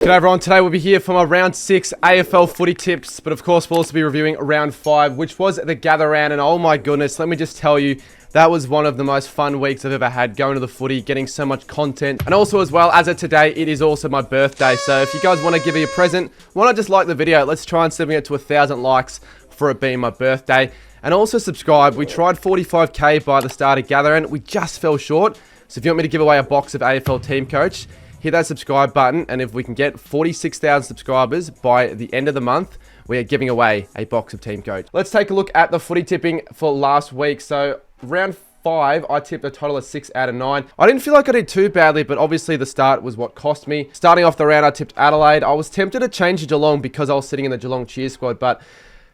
G'day everyone, today we'll be here for my round 6 AFL footy tips, but of course we'll also be reviewing round 5, which was the gather round, and oh my goodness, let me just tell you, that was one of the most fun weeks I've ever had, going to the footy, getting so much content, and also as well, as of today, it is also my birthday, so if you guys want to give me a present, why not just like the video? Let's try and send it to 1,000 likes for it being my birthday, and also subscribe. We tried 45k by the start of gather round, we just fell short, so if you want me to give away a box of AFL Team Coach, hit that subscribe button, and if we can get 46,000 subscribers by the end of the month, we are giving away a box of Team Coach. Let's take a look at the footy tipping for last week. So round 5, I tipped a total of 6 out of 9. I didn't feel like I did too badly, but obviously the start was what cost me. Starting off the round, I tipped Adelaide. I was tempted to change to Geelong because I was sitting in the Geelong cheer squad, but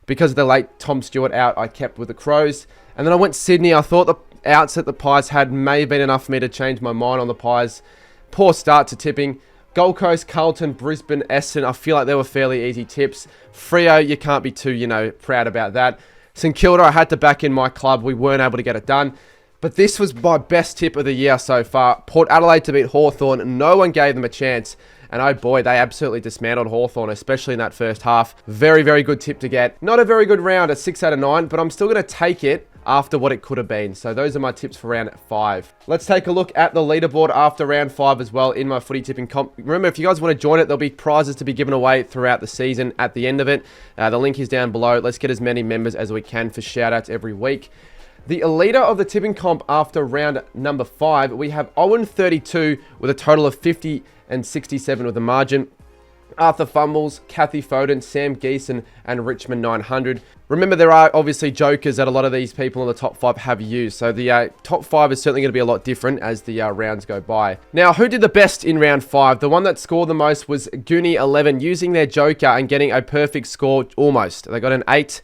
because of the late Tom Stewart out, I kept with the Crows. And then I went Sydney. I thought the outs that the Pies had may have been enough for me to change my mind on the Pies. Poor start to tipping. Gold Coast, Carlton, Brisbane, Essendon, I feel like they were fairly easy tips. Freo, you can't be too, proud about that. St Kilda, I had to back in my club. We weren't able to get it done. But this was my best tip of the year so far. Port Adelaide to beat Hawthorn. No one gave them a chance. And oh boy, they absolutely dismantled Hawthorn, especially in that first half. Very, very good tip to get. Not a very good round at 6 out of 9, but I'm still going to take it after what it could have been. So those are my tips for round 5. Let's take a look at the leaderboard after round 5 as well in my footy tipping comp. Remember, if you guys want to join it, there'll be prizes to be given away throughout the season at the end of it. The link is down below. Let's get as many members as we can for shout outs every week. The leader of the tipping comp after round number 5, we have Owen 32 with a total of 50 and 67 with a margin. Arthur Fumbles, Kathy Foden, Sam Geeson, and Richmond 900. Remember, there are obviously jokers that a lot of these people in the top 5 have used. So the top 5 is certainly going to be a lot different as the rounds go by. Now, who did the best in round 5? The one that scored the most was Goonie11, using their joker and getting a perfect score almost. They got an 8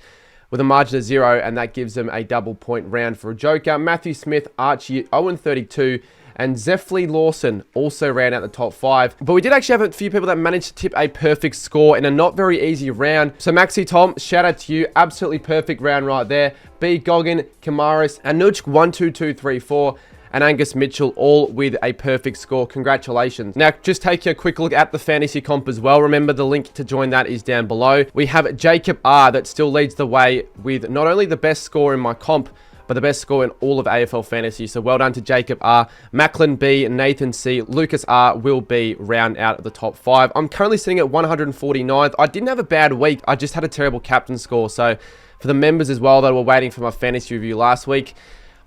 with a margin of 0, and that gives them a double point round for a joker. Matthew Smith, Archie, Owen 32, and Zeffley Lawson also ran out the top 5. But we did actually have a few people that managed to tip a perfect score in a not very easy round. So Maxi Tom, shout out to you. Absolutely perfect round right there. B. Goggin, Kamaris, and Nuch 12234. And Angus Mitchell, all with a perfect score. Congratulations. Now, just taking a quick look at the fantasy comp as well. Remember, the link to join that is down below. We have Jacob R that still leads the way with not only the best score in my comp, but the best score in all of AFL fantasy. So well done to Jacob R. Macklin B, Nathan C, Lucas R will be round out of the top 5. I'm currently sitting at 149th. I didn't have a bad week. I just had a terrible captain score. So for the members as well that were waiting for my fantasy review last week,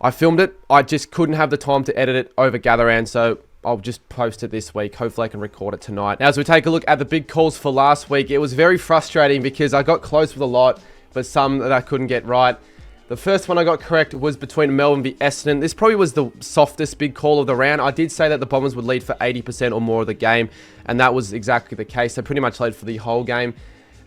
I filmed it. I just couldn't have the time to edit it over gather round, so I'll just post it this week. Hopefully I can record it tonight. Now, as we take a look at the big calls for last week, it was very frustrating because I got close with a lot, but some that I couldn't get right. The first one I got correct was between Melbourne v Essendon. This probably was the softest big call of the round. I did say that the Bombers would lead for 80% or more of the game, and that was exactly the case. They pretty much led for the whole game.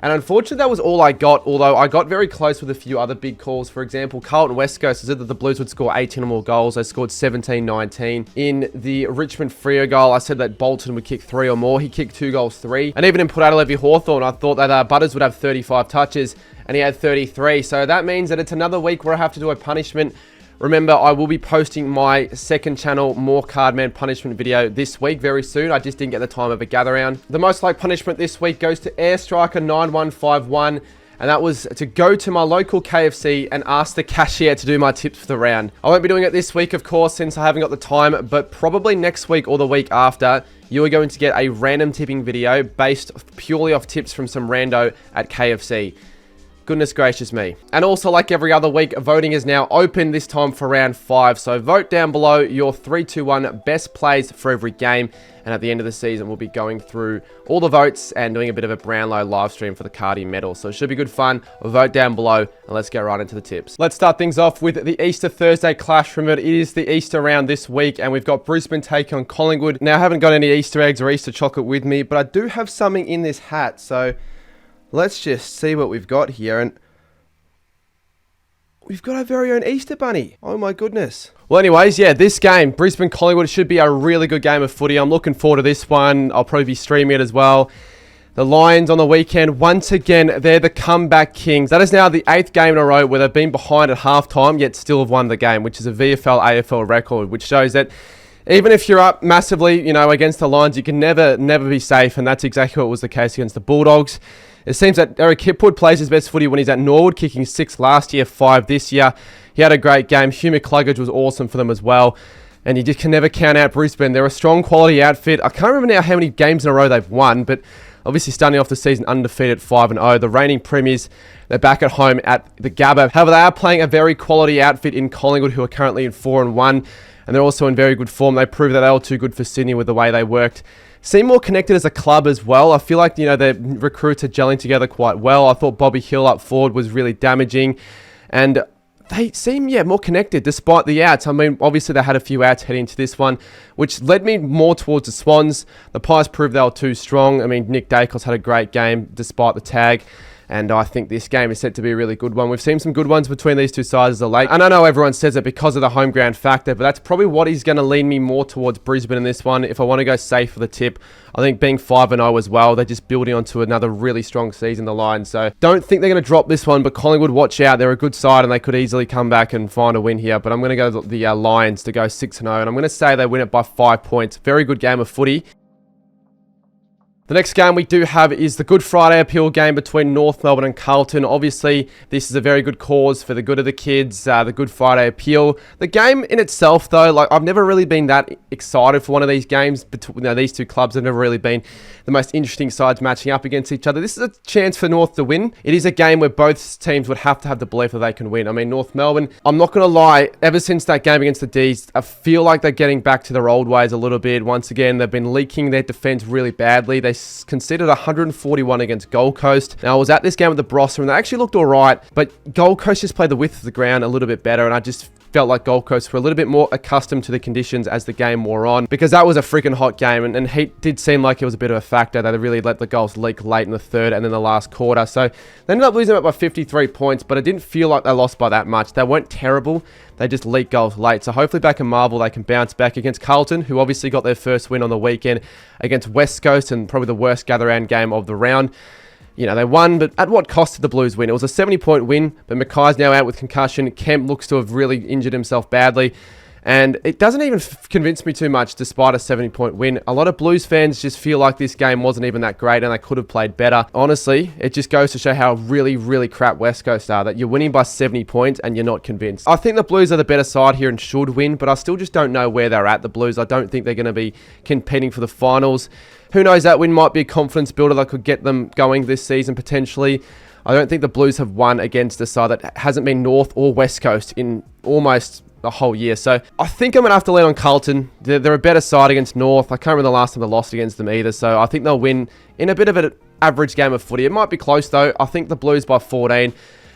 And unfortunately, that was all I got, although I got very close with a few other big calls. For example, Carlton West Coast said that the Blues would score 18 or more goals. They scored 17-19. In the Richmond Freo goal, I said that Bolton would kick 3 or more. He kicked 2 goals, 3. And even in Port Adelaide v Hawthorn, I thought that Butters would have 35 touches, and he had 33. So that means that it's another week where I have to do a punishment. Remember, I will be posting my second channel, More Cardman punishment video this week, very soon. I just didn't get the time of a gather round. The most liked punishment this week goes to Airstriker 9151, and that was to go to my local KFC and ask the cashier to do my tips for the round. I won't be doing it this week, of course, since I haven't got the time, but probably next week or the week after, you are going to get a random tipping video based purely off tips from some rando at KFC. Goodness gracious me. And also, like every other week, voting is now open this time for round 5. So vote down below your 3, 2, 1 best plays for every game. And at the end of the season, we'll be going through all the votes and doing a bit of a Brownlow live stream for the Cardi medal. So it should be good fun. Vote down below and let's get right into the tips. Let's start things off with the Easter Thursday clash. Remember, it is the Easter round this week and we've got Brisbane taking on Collingwood. Now, I haven't got any Easter eggs or Easter chocolate with me, but I do have something in this hat. So let's just see what we've got here. And we've got our very own Easter bunny. Oh my goodness. Well, anyways, yeah, this game, Brisbane Collingwood, should be a really good game of footy. I'm looking forward to this one. I'll probably be streaming it as well. The Lions on the weekend, once again, they're the comeback kings. That is now the 8th game in a row where they've been behind at halftime, yet still have won the game, which is a VFL AFL record, which shows that even if you're up massively, against the Lions, you can never be safe, and that's exactly what was the case against the Bulldogs. It seems that Eric Hipwood plays his best footy when he's at Norwood, kicking 6 last year, 5 this year. He had a great game. Hugh McCluggage was awesome for them as well. And you just can never count out Brisbane. They're a strong quality outfit. I can't remember now how many games in a row they've won, but obviously starting off the season undefeated 5-0. The reigning premiers, they're back at home at the Gabba. However, they are playing a very quality outfit in Collingwood, who are currently in 4-1. And they're also in very good form. They proved that they were too good for Sydney with the way they worked. Seem more connected as a club as well. I feel like, their recruits are gelling together quite well. I thought Bobby Hill up forward was really damaging. And they seem, more connected despite the outs. I mean, obviously they had a few outs heading into this one, which led me more towards the Swans. The Pies proved they were too strong. I mean, Nick Dacos had a great game despite the tag. And I think this game is set to be a really good one. We've seen some good ones between these two sides of late. And I know everyone says it because of the home ground factor, but that's probably what is going to lean me more towards Brisbane in this one. If I want to go safe for the tip, I think being 5-0 as well, they're just building onto another really strong season, the Lions. So don't think they're going to drop this one, but Collingwood, watch out. They're a good side and they could easily come back and find a win here. But I'm going to go the Lions to go 6-0, and I'm going to say they win it by 5 points. Very good game of footy. The next game we do have is the Good Friday appeal game between North Melbourne and Carlton. Obviously, this is a very good cause for the good of the kids, the Good Friday appeal. The game in itself, though, I've never really been that excited for one of these games. These two clubs have never really been the most interesting sides matching up against each other. This is a chance for North to win. It is a game where both teams would have to have the belief that they can win. I mean, North Melbourne, I'm not going to lie, ever since that game against the D's, I feel like they're getting back to their old ways a little bit. Once again, they've been leaking their defence really badly. They conceded 141 against Gold Coast. Now, I was at this game with the Brosser, and they actually looked all right, but Gold Coast just played the width of the ground a little bit better, and I just felt like Gold Coast were a little bit more accustomed to the conditions as the game wore on, because that was a freaking hot game, and heat did seem like it was a bit of a factor. They really let the goals leak late in the third and then the last quarter, so they ended up losing it by 53 points, but it didn't feel like they lost by that much. They weren't terrible. They just leaked goals late. So hopefully back in Marvel, they can bounce back against Carlton, who obviously got their first win on the weekend against West Coast, and probably the worst gather-round game of the round. They won, but at what cost did the Blues win? It was a 70-point win, but Mackay's now out with concussion. Kemp looks to have really injured himself badly. And it doesn't even convince me too much despite a 70-point win. A lot of Blues fans just feel like this game wasn't even that great and they could have played better. Honestly, it just goes to show how really, really crap West Coast are, that you're winning by 70 points and you're not convinced. I think the Blues are the better side here and should win, but I still just don't know where they're at, the Blues. I don't think they're going to be competing for the finals. Who knows, that win might be a confidence builder that could get them going this season potentially. I don't think the Blues have won against a side that hasn't been North or West Coast in almost a whole year. So I think I'm going to have to lean on Carlton. They're a better side against North. I can't remember the last time they lost against them either. So I think they'll win in a bit of an average game of footy. It might be close though. I think the Blues by 14.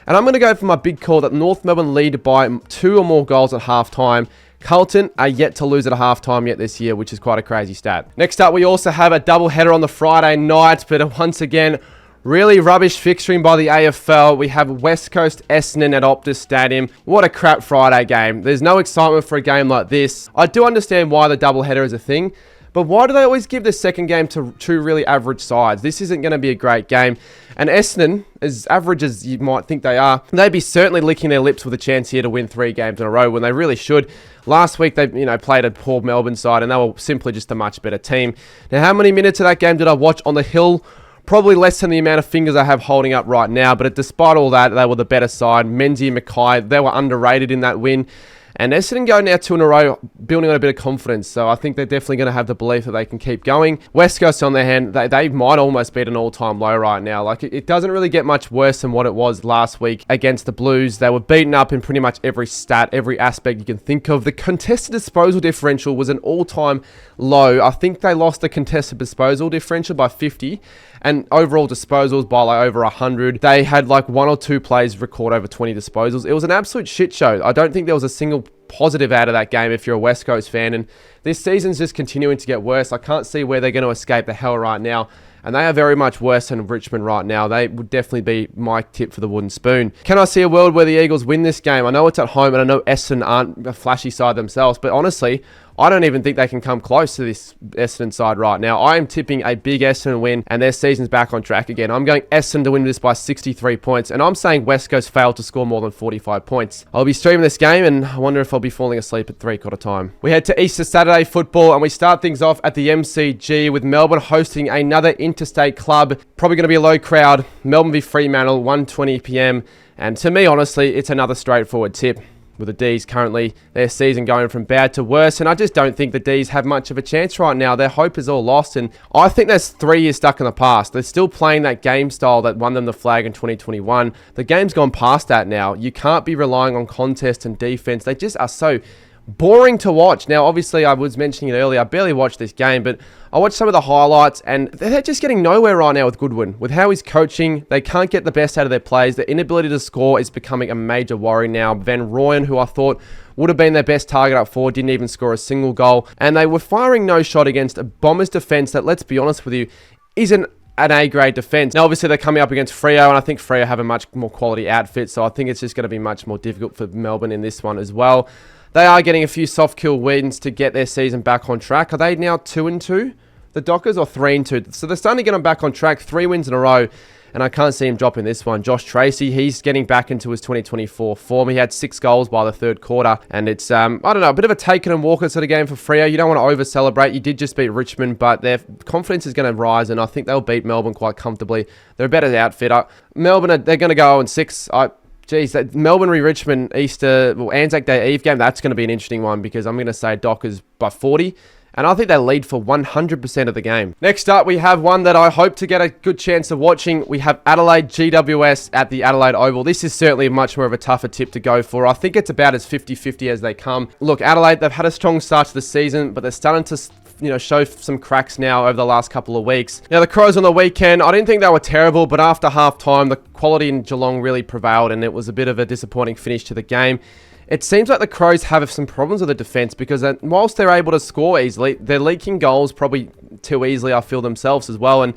And I'm going to go for my big call that North Melbourne lead by 2 or more goals at halftime. Carlton are yet to lose at a halftime yet this year, which is quite a crazy stat. Next up, we also have a double header on the Friday night, but once again, really rubbish fixturing by the AFL. We have West Coast Essendon at Optus Stadium. What a crap Friday game. There's no excitement for a game like this. I do understand why the double header is a thing, but why do they always give the second game to 2 really average sides? This isn't going to be a great game. And Essendon, as average as you might think they are, they'd be certainly licking their lips with a chance here to win 3 games in a row when they really should. Last week, they played a poor Melbourne side, and they were simply just a much better team. Now, how many minutes of that game did I watch on the hill? Probably less than the amount of fingers I have holding up right now, but despite all that, they were the better side. Menzies and Mackay, they were underrated in that win. And Essendon go now 2 in a row, building on a bit of confidence. So I think they're definitely going to have the belief that they can keep going. West Coast, on their hand, they might almost beat an all-time low right now. It doesn't really get much worse than what it was last week against the Blues. They were beaten up in pretty much every stat, every aspect you can think of. The contested disposal differential was an all-time low. I think they lost the contested disposal differential by 50. And overall disposals by over 100. They had 1 or 2 plays record over 20 disposals. It was an absolute shit show. I don't think there was a single positive out of that game if you're a West Coast fan. And this season's just continuing to get worse. I can't see where they're going to escape the hell right now. And they are very much worse than Richmond right now. They would definitely be my tip for the wooden spoon. Can I see a world where the Eagles win this game? I know it's at home and I know Essendon aren't a flashy side themselves. But honestly, I don't even think they can come close to this Essendon side right now. I am tipping a big Essendon win, and their season's back on track again. I'm going Essendon to win this by 63 points, and I'm saying West Coast failed to score more than 45 points. I'll be streaming this game, and I wonder if I'll be falling asleep at 3/4 time. We head to Easter Saturday football, and we start things off at the MCG with Melbourne hosting another interstate club. Probably going to be a low crowd. Melbourne v Fremantle, 1:20 p.m. And to me, honestly, it's another straightforward tip. With the D's currently, their season going from bad to worse, and I just don't think the D's have much of a chance right now. Their hope is all lost, and I think there's 3 years stuck in the past. They're still playing that game style that won them the flag in 2021. The game's gone past that now. You can't be relying on contest and defense. They just are so boring to watch. Now, obviously, I was mentioning it earlier, I barely watched this game, but I watched some of the highlights, and they're just getting nowhere right now with Goodwin. With how he's coaching, they can't get the best out of their plays. Their inability to score is becoming a major worry now. Van Rooyen, who I thought would have been their best target up forward, didn't even score a single goal, and they were firing no shot against a Bombers defense that, let's be honest with you, isn't an A-grade defense. Now, obviously, they're coming up against Freo, and I think Freo have a much more quality outfit, so I think it's just going to be much more difficult for Melbourne in this one as well. They are getting a few soft kill wins to get their season back on track. Are they now 2-2, the Dockers, or 3-2? So they're starting to get them back on track, 3 wins in a row, and I can't see him dropping this one. Josh Tracy, he's getting back into his 2024 form. He had 6 goals by the third quarter, and it's, I don't know, a bit of a take it and walk it sort of game for Freo. You don't want to over-celebrate. You did just beat Richmond, but their confidence is going to rise, and I think they'll beat Melbourne quite comfortably. They're a better outfit. Melbourne, they're going to go 0-6. Geez, that Melbourne v Richmond Anzac Day Eve game, that's going to be an interesting one because I'm going to say Dockers by 40. And I think they lead for 100% of the game. Next up, we have one that I hope to get a good chance of watching. We have Adelaide GWS at the Adelaide Oval. This is certainly much more of a tougher tip to go for. I think it's about as 50-50 as they come. Look, Adelaide, they've had a strong start to the season, but they're starting to show some cracks now over the last couple of weeks. Now, the Crows on the weekend, I didn't think they were terrible, but after half-time, the quality in Geelong really prevailed, and it was a bit of a disappointing finish to the game. It seems like the Crows have some problems with the defence because whilst they're able to score easily, they're leaking goals probably too easily, I feel, themselves as well, and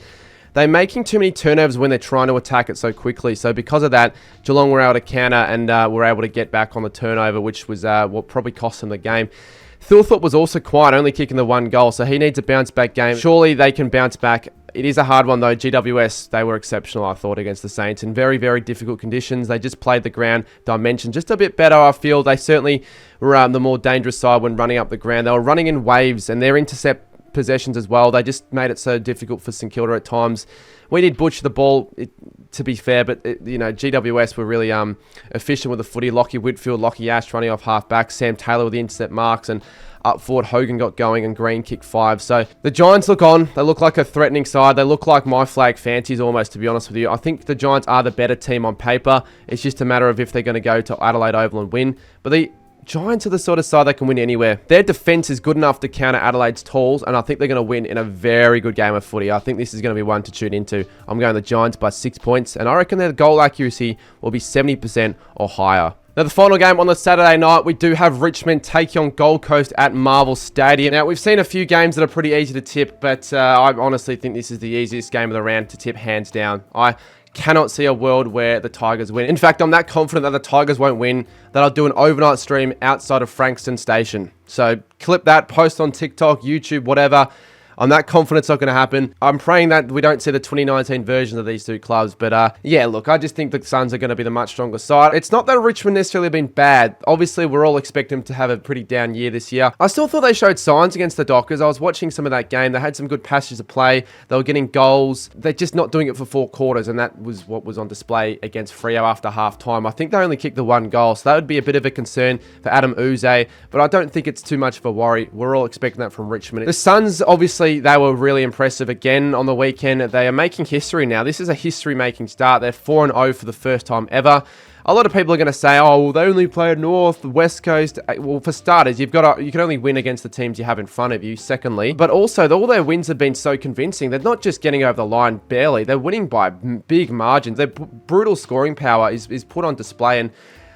they're making too many turnovers when they're trying to attack it so quickly. So because of that, Geelong were able to counter and were able to get back on the turnover, which was what probably cost them the game. Thilthorpe was also quiet, only kicking the 1 goal, so he needs a bounce-back game. Surely they can bounce back. It is a hard one, though. GWS, they were exceptional, I thought, against the Saints in very, very difficult conditions. They just played the ground dimension just a bit better, I feel. They certainly were the more dangerous side when running up the ground. They were running in waves, and their intercept possessions as well. They just made it so difficult for St Kilda at times. We did butcher the ball, to be fair, but GWS were really efficient with the footy. Lockie Whitfield, Lockie Ash running off half-back, Sam Taylor with the intercept marks, and up forward, Hogan got going and Green kicked 5. So the Giants look on. They look like a threatening side. They look like my flag fancies almost, to be honest with you. I think the Giants are the better team on paper. It's just a matter of if they're going to go to Adelaide Oval and win. But the Giants are the sort of side that can win anywhere. Their defence is good enough to counter Adelaide's tools, and I think they're going to win in a very good game of footy. I think this is going to be one to tune into. I'm going the Giants by 6 points, and I reckon their goal accuracy will be 70% or higher. Now, the final game on the Saturday night, we do have Richmond taking on Gold Coast at Marvel Stadium. Now, we've seen a few games that are pretty easy to tip, but I honestly think this is the easiest game of the round to tip, hands down. I cannot see a world where the Tigers win. In fact, I'm that confident that the Tigers won't win that I'll do an overnight stream outside of Frankston Station. So clip that, post on TikTok, YouTube, whatever. I'm that confident it's not going to happen. I'm praying that we don't see the 2019 versions of these two clubs. But yeah, look, I just think the Suns are going to be the much stronger side. It's not that Richmond necessarily been bad. Obviously, we're all expecting them to have a pretty down year this year. I still thought they showed signs against the Dockers. I was watching some of that game. They had some good passages of play. They were getting goals. They're just not doing it for 4 quarters, and that was what was on display against Freo after half-time. I think they only kicked the 1 goal, so that would be a bit of a concern for Adam Uze, but I don't think it's too much of a worry. We're all expecting that from Richmond. The Suns, obviously, they were really impressive again on the weekend. They are making history now. This is a history-making start. They're 4-0 for the first time ever. A lot of people are going to say, oh, well, they only played North, West Coast. Well, for starters, you can only win against the teams you have in front of you, secondly. But also, all their wins have been so convincing. They're not just getting over the line barely. They're winning by big margins. Their brutal scoring power is put on display, and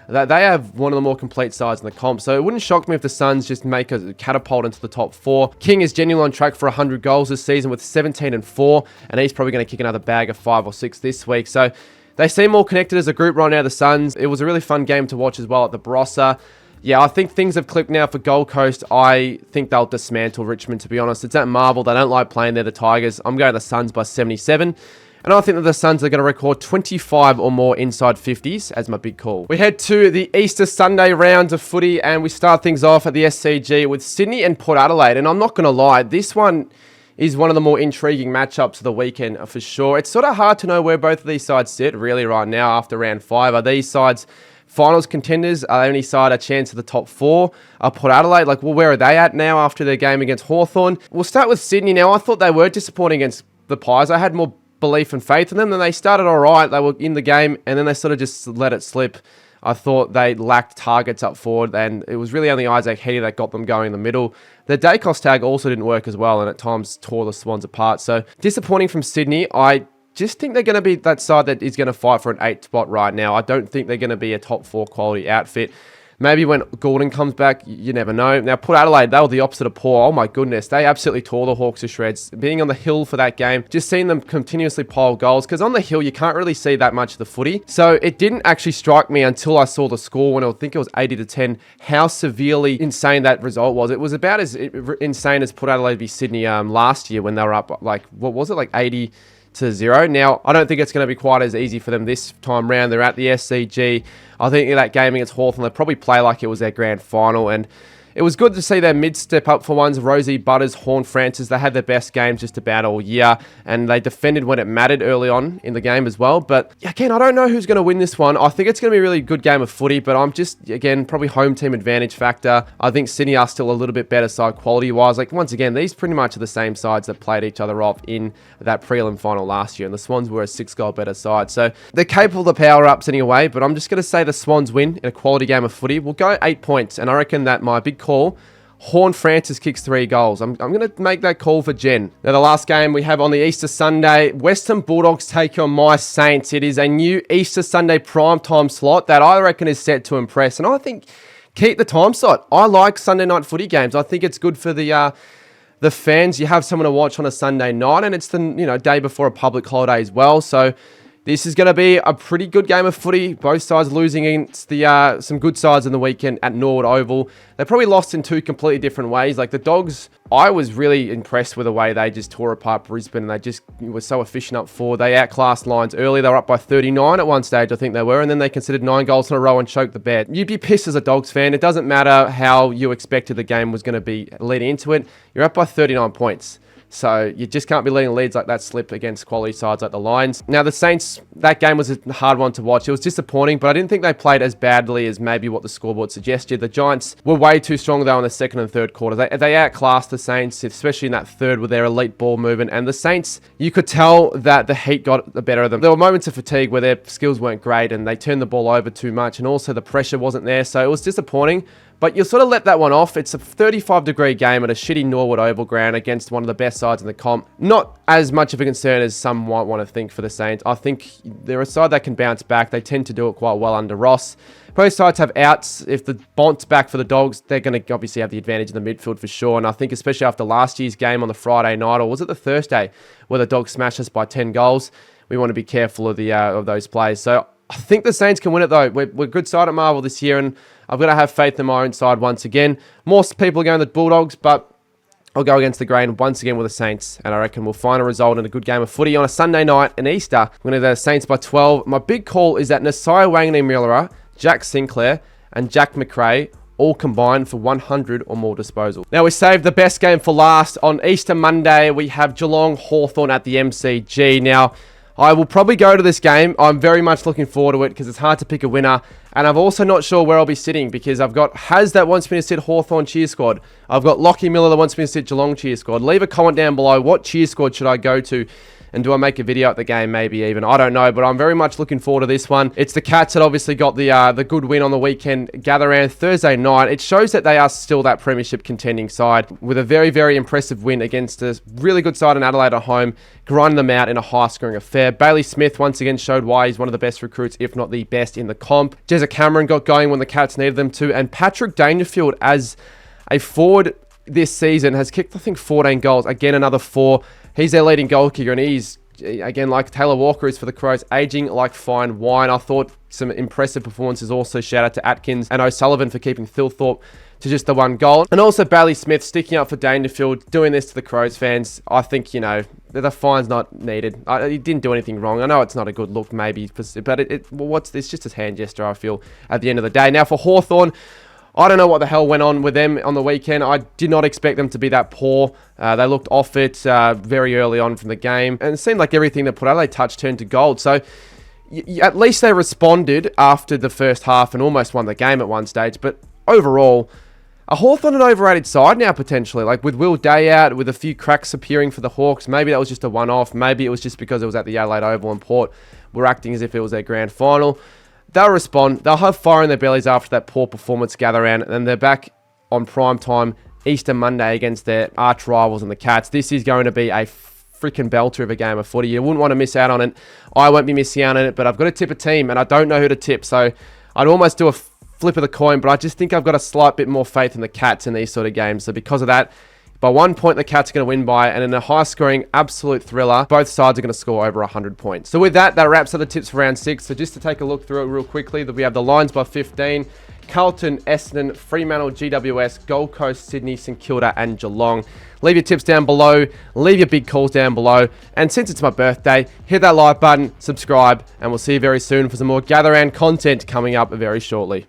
they have one of the more complete sides in the comp. So it wouldn't shock me if the Suns just make a catapult into the top 4. King is genuinely on track for 100 goals this season with 17-4, and he's probably going to kick another bag of 5 or 6 this week. So they seem more connected as a group right now, the Suns. It was a really fun game to watch as well at the Barossa. yeah, I think things have clicked now for Gold Coast. I think they'll dismantle Richmond, to be honest. It's at Marvel. They don't like playing there, the Tigers. I'm going the Suns by 77. And I think that the Suns are going to record 25 or more inside 50s as my big call. We head to the Easter Sunday round of footy, and we start things off at the SCG with Sydney and Port Adelaide. And I'm not going to lie, this one is one of the more intriguing matchups of the weekend for sure. It's sort of hard to know where both of these sides sit really right now after round 5. Are these sides finals contenders? Are they any side a chance of the top 4? Are Port Adelaide, where are they at now after their game against Hawthorn? We'll start with Sydney now. I thought they were disappointing against the Pies. I had more belief and faith in them. Then they started all right. They were in the game, and then they sort of just let it slip. I thought they lacked targets up forward, and it was really only Isaac Heaney that got them going in the middle. The Dacos tag also didn't work as well, and at times tore the Swans apart. So disappointing from Sydney. I just think they're going to be that side that is going to fight for an 8 spot right now. I don't think they're going to be a top 4 quality outfit. Maybe when Gordon comes back, you never know. Now, Port Adelaide, they were the opposite of poor. Oh my goodness, they absolutely tore the Hawks to shreds. Being on the hill for that game, just seeing them continuously pile goals, because on the hill, you can't really see that much of the footy. So it didn't actually strike me until I saw the score when I think it was 80-10, how severely insane that result was. It was about as insane as Port Adelaide v Sydney last year when they were up, 80-0. Now, I don't think it's going to be quite as easy for them this time round. They're at the SCG. I think in that game against Hawthorn, they'll probably play like it was their grand final. And it was good to see their mid step up for ones. Rosie, Butters, Horn, Francis. They had their best games just about all year. And they defended when it mattered early on in the game as well. But again, I don't know who's going to win this one. I think it's going to be a really good game of footy. But I'm just, again, probably home team advantage factor. I think Sydney are still a little bit better side quality-wise. Once again, these pretty much are the same sides that played each other off in that prelim final last year. And the Swans were a 6-goal better side. So they're capable of the power-ups anyway. But I'm just going to say the Swans win in a quality game of footy. We'll go 8 points. And I reckon that my big call, Horn Francis kicks 3 goals. I'm going to make that call for Jen. Now, the last game we have on the Easter Sunday, Western Bulldogs take on my Saints. It is a new Easter Sunday primetime slot that I reckon is set to impress. And I think keep the time slot. I like Sunday night footy games. I think it's good for the fans. You have someone to watch on a Sunday night, and it's the day before a public holiday as well. So this is going to be a pretty good game of footy. Both sides losing against some good sides in the weekend at Norwood Oval. They probably lost in 2 completely different ways. Like the Dogs, I was really impressed with the way they just tore apart Brisbane, and they just were so efficient up forward. They outclassed Lions early. They were up by 39 at one stage, I think they were, and then they conceded 9 goals in a row and choked the bed. You'd be pissed as a Dogs fan. It doesn't matter how you expected the game was going to be leading into it. You're up by 39 points. So you just can't be letting leads like that slip against quality sides like the Lions. Now, the Saints, that game was a hard one to watch. It was disappointing, but I didn't think they played as badly as maybe what the scoreboard suggested. The Giants were way too strong, though, in the second and third quarter. They outclassed the Saints, especially in that third with their elite ball movement. And the Saints, you could tell that the heat got the better of them. There were moments of fatigue where their skills weren't great and they turned the ball over too much, and also the pressure wasn't there. So it was disappointing. But you'll sort of let that one off. It's a 35-degree game at a shitty Norwood Oval ground against one of the best sides in the comp. Not as much of a concern as some might want to think for the Saints. I think they're a side that can bounce back. They tend to do it quite well under Ross. Both sides have outs. If the Bont's back for the Dogs, they're going to obviously have the advantage in the midfield for sure. And I think especially after last year's game on the Friday night, or was it the Thursday, where the Dogs smashed us by 10 goals, we want to be careful of those plays. So I think the Saints can win it, though. We're a good side at Marvel this year, and I've got to have faith in my own side once again. More people are going to the Bulldogs, but I'll go against the grain once again with the Saints, and I reckon we'll find a result in a good game of footy on a Sunday night in Easter. I'm going to go the Saints by 12. My big call is that Nasiah Wanganeen-Milera, Jack Sinclair, and Jack McRae all combined for 100 or more disposals. Now, we saved the best game for last. On Easter Monday, we have Geelong Hawthorn at the MCG. Now, I will probably go to this game. I'm very much looking forward to it because it's hard to pick a winner. And I'm also not sure where I'll be sitting because I've got Haz that wants me to sit Hawthorn cheer squad. I've got Lockie Miller that wants me to sit Geelong cheer squad. Leave a comment down below. What cheer squad should I go to? And do I make a video at the game maybe even? I don't know, but I'm very much looking forward to this one. It's the Cats that obviously got the good win on the weekend. Gather around Thursday night. It shows that they are still that premiership contending side with a very, very impressive win against a really good side in Adelaide at home, grinding them out in a high-scoring affair. Bailey Smith once again showed why he's one of the best recruits, if not the best in the comp. Jezza Cameron got going when the Cats needed them to, and Patrick Dangerfield as a forward this season has kicked, I think, 14 goals. Again, another 4. He's their leading goal kicker, and he's Again, like Taylor Walker is for the Crows, aging like fine wine. I thought some impressive performances also. Shout out to Atkins and O'Sullivan for keeping Thilthorpe to just the 1 goal. And also Bailey Smith sticking up for Dangerfield, doing this to the Crows fans. I think, the fine's not needed. He didn't do anything wrong. I know it's not a good look maybe, but it's just a hand gesture, I feel, at the end of the day. Now for Hawthorn, I don't know what the hell went on with them on the weekend. I did not expect them to be that poor. They looked off it very early on from the game. And it seemed like everything that Port Adelaide touched turned to gold. So at least they responded after the first half and almost won the game at one stage. But overall, a Hawthorn an overrated side now potentially. Like with Will Day out, with a few cracks appearing for the Hawks. Maybe that was just a one-off. Maybe it was just because it was at the Adelaide Oval and Port were acting as if it was their grand final. They'll respond. They'll have fire in their bellies after that poor performance gather round. And then they're back on prime time Easter Monday against their arch rivals and the Cats. This is going to be a freaking belter of a game of footy. You wouldn't want to miss out on it. I won't be missing out on it, but I've got to tip a team and I don't know who to tip. So I'd almost do a flip of the coin, but I just think I've got a slight bit more faith in the Cats in these sort of games. So because of that, by 1 point, the Cats are going to win by, and in a high-scoring, absolute thriller, both sides are going to score over 100 points. So with that, that wraps up the tips for round 6. So just to take a look through it real quickly, we have the lines by 15. Carlton, Essendon, Fremantle, GWS, Gold Coast, Sydney, St Kilda, and Geelong. Leave your tips down below. Leave your big calls down below. And since it's my birthday, hit that like button, subscribe, and we'll see you very soon for some more Gather Round content coming up very shortly.